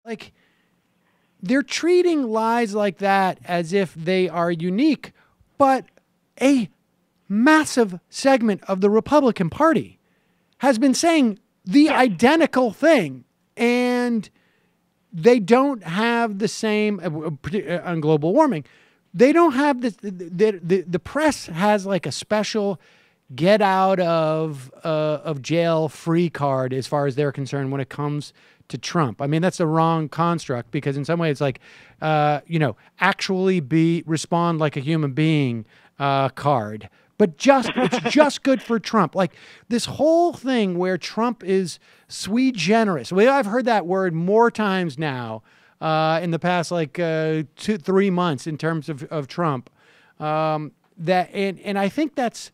Like, they're treating lies like that as if they are unique, but a massive segment of the Republican Party has been saying the identical thing, and they don't have the same on global warming. They don't have the press has like a special get out of jail free card as far as they're concerned when it comes to Trump. I mean, that's the wrong construct, because in some way it's like, actually respond like a human being card. But it's just good for Trump. Like this whole thing where Trump is sui generis. Well, I've heard that word more times now in the past 2-3 months in terms of Trump. And I think that's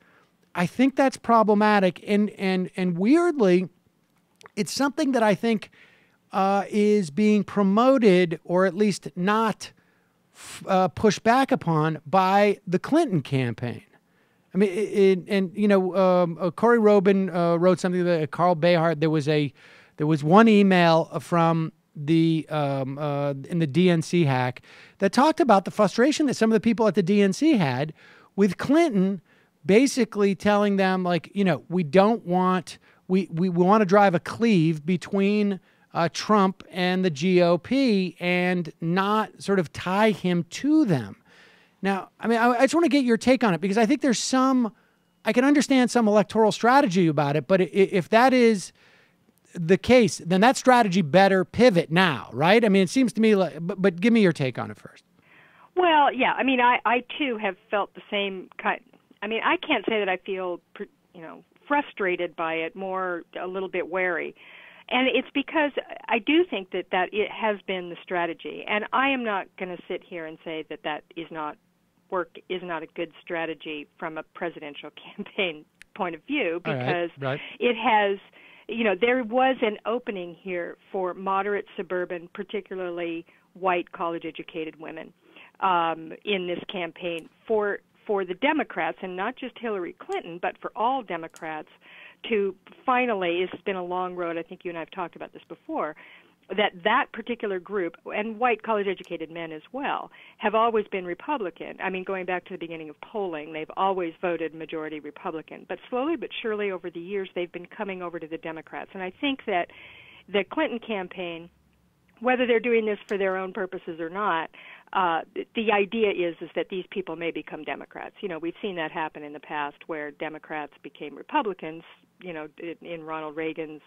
problematic. And weirdly, it's something that I think is being promoted, or at least not pushed back upon, by the Clinton campaign. I mean, Corey Robin wrote something that Carl Behart. There was one email from in the DNC hack that talked about the frustration that some of the people at the DNC had with Clinton, basically telling them we want to drive a cleave between Trump and the GOP and not sort of tie him to them. Now, I mean, I just want to get your take on it, because I think I can understand some electoral strategy about it, but if that is the case, then that strategy better pivot now, right? I mean, it seems to me but give me your take on it first. Well, yeah, I mean, I too have felt the same kind. I mean, I can't say that I feel, frustrated by it, more a little bit wary. And it's because I do think that it has been the strategy. And I am not going to sit here and say that is not a good strategy from a presidential campaign point of view, because it has, there was an opening here for moderate suburban, particularly white college-educated women in this campaign for the Democrats, and not just Hillary Clinton, but for all Democrats, to finally, it's been a long road, I think you and I have talked about this before, that particular group, and white college-educated men as well, have always been Republican. I mean, going back to the beginning of polling, they've always voted majority Republican. But slowly but surely over the years, they've been coming over to the Democrats. And I think that the Clinton campaign, whether they're doing this for their own purposes or not, the idea is that these people may become Democrats. We've seen that happen in the past, where Democrats became Republicans, in Ronald Reagan's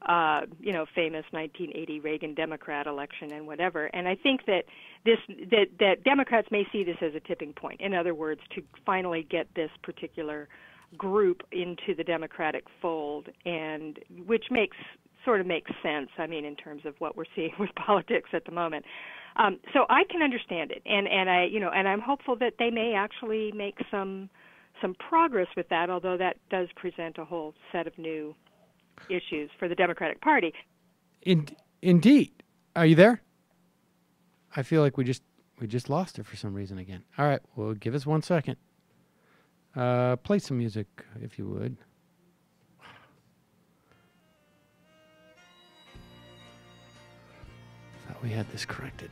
famous 1980 Reagan Democrat election and whatever. And I think that that Democrats may see this as a tipping point. In other words, to finally get this particular group into the Democratic fold, and which makes sense, I mean, in terms of what we're seeing with politics at the moment. So I can understand it, and I'm hopeful that they may actually make some progress with that, although that does present a whole set of new issues for the Democratic Party. Indeed. Are you there? I feel like we just lost her for some reason again. All right, well, give us 1 second. Play some music, if you would. Thought we had this corrected.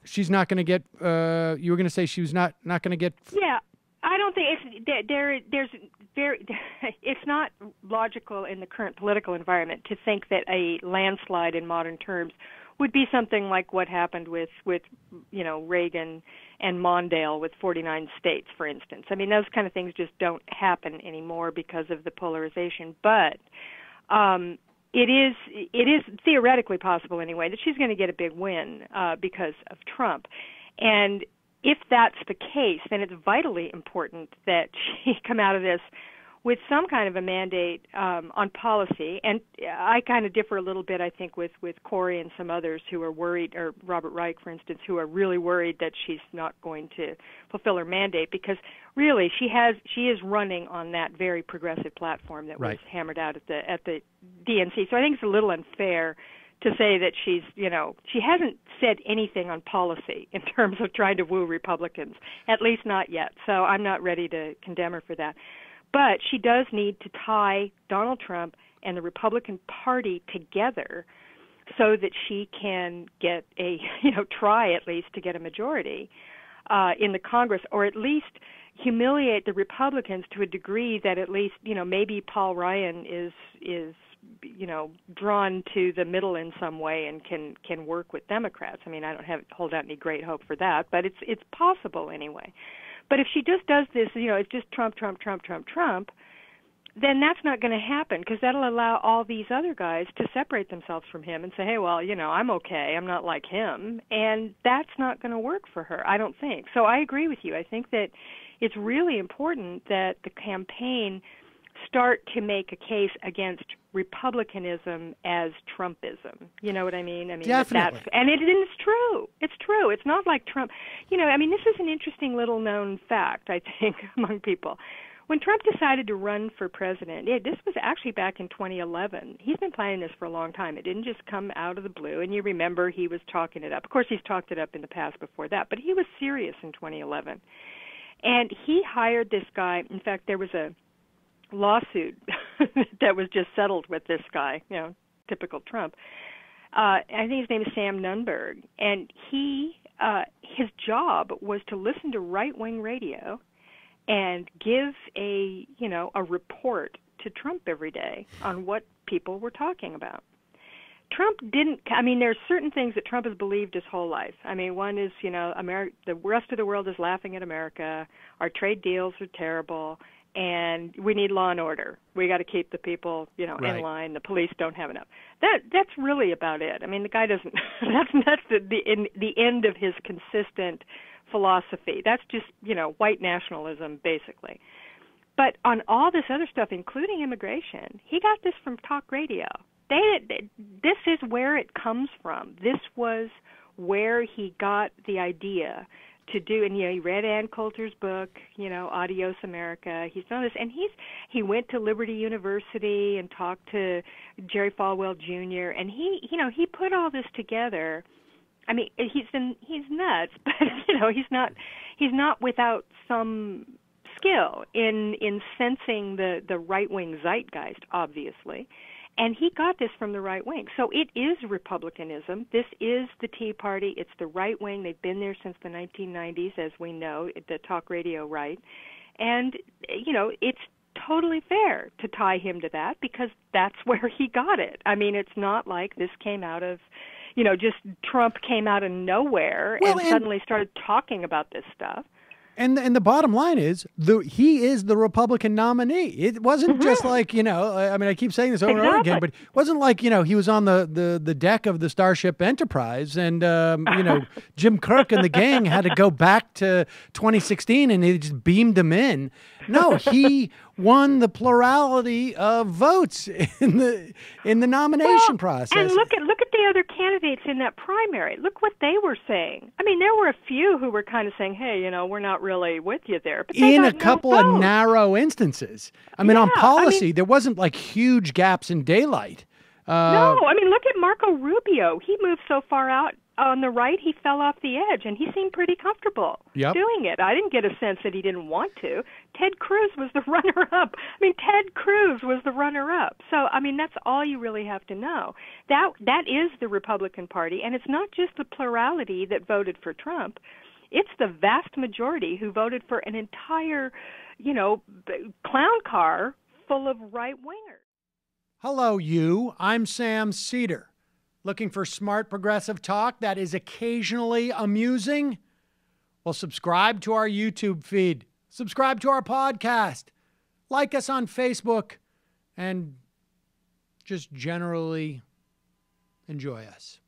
She's not going to get. You were going to say she was not going to get. Yeah, I don't think it's not logical in the current political environment to think that a landslide in modern terms would be something like what happened with Reagan and Mondale with 49 states, for instance. I mean, those kind of things just don't happen anymore because of the polarization. But it is theoretically possible anyway that she's going to get a big win because of Trump. And if that's the case, then it's vitally important that she come out of this with some kind of a mandate on policy. And I kind of differ a little bit, I think, with Corey and some others who are worried, or Robert Reich, for instance, who are really worried that she's not going to fulfill her mandate, because really she is running on that very progressive platform that was hammered out at the DNC. So I think it's a little unfair to say that she hasn't said anything on policy in terms of trying to woo Republicans, at least not yet. So I'm not ready to condemn her for that. But she does need to tie Donald Trump and the Republican Party together so that she can get try at least to get a majority in the Congress, or at least humiliate the Republicans to a degree that at least, maybe Paul Ryan is drawn to the middle in some way and can work with Democrats. I mean, I don't hold out any great hope for that, but it's possible anyway. But if she just does this, it's just Trump, Trump, Trump, Trump, Trump, then that's not going to happen, because that'll allow all these other guys to separate themselves from him and say, hey, well, I'm okay. I'm not like him. And that's not going to work for her, I don't think. So I agree with you. I think that it's really important that the campaign start to make a case against Republicanism as Trumpism. You know what I mean? Definitely. And it's true. It's true. It's not like Trump. This is an interesting little known fact, I think, among people. When Trump decided to run for president, this was actually back in 2011. He's been planning this for a long time. It didn't just come out of the blue. And you remember he was talking it up. Of course, he's talked it up in the past before that, but he was serious in 2011. And he hired this guy. In fact, there was a lawsuit that was just settled with this guy, typical Trump. I think his name is Sam Nunberg, and his job was to listen to right-wing radio and give a report to Trump every day on what people were talking about. Trump didn't. There's certain things that Trump has believed his whole life. One is, the rest of the world is laughing at America. Our trade deals are terrible. And we need law and order. We got to keep the people, in line. The police don't have enough. That's really about it. The guy doesn't. That's the end of his consistent philosophy. That's just white nationalism basically. But on all this other stuff, including immigration, he got this from talk radio. This is where it comes from. This was where he got the idea to do, and he read Ann Coulter's book, Adios America. He's done this, and he went to Liberty University and talked to Jerry Falwell Jr. and he put all this together. He's nuts, but he's not without some skill in sensing the right wing zeitgeist, obviously. And he got this from the right wing. So it is republicanism. This is the Tea Party. It's the right wing. They've been there since the 1990s, as we know, the talk radio right. And, it's totally fair to tie him to that, because that's where he got it. It's not like this came out of, just Trump came out of nowhere and suddenly started talking about this stuff. And the bottom line is, he is the Republican nominee. It wasn't just like, I keep saying this over and over again, but it wasn't like, he was on the deck of the Starship Enterprise and, Jim Kirk and the gang had to go back to 2016 and they just beamed him in. No, he won the plurality of votes in the nomination process. And look at the other candidates in that primary. Look what they were saying. There were a few who were kind of saying, hey, we're not really with you there. But in a couple of narrow instances. On policy, there wasn't like huge gaps in daylight. No, look at Marco Rubio. He moved so far out on the right, he fell off the edge, and he seemed pretty comfortable doing it. I didn't get a sense that he didn't want to. Ted Cruz was the runner-up. Ted Cruz was the runner-up. So, that's all you really have to know. That is the Republican Party, and it's not just the plurality that voted for Trump. It's the vast majority who voted for an entire, clown car full of right-wingers. Hello, you. I'm Sam Seder. Looking for smart progressive talk that is occasionally amusing? Well, subscribe to our YouTube feed. Subscribe to our podcast. Like us on Facebook. And just generally enjoy us.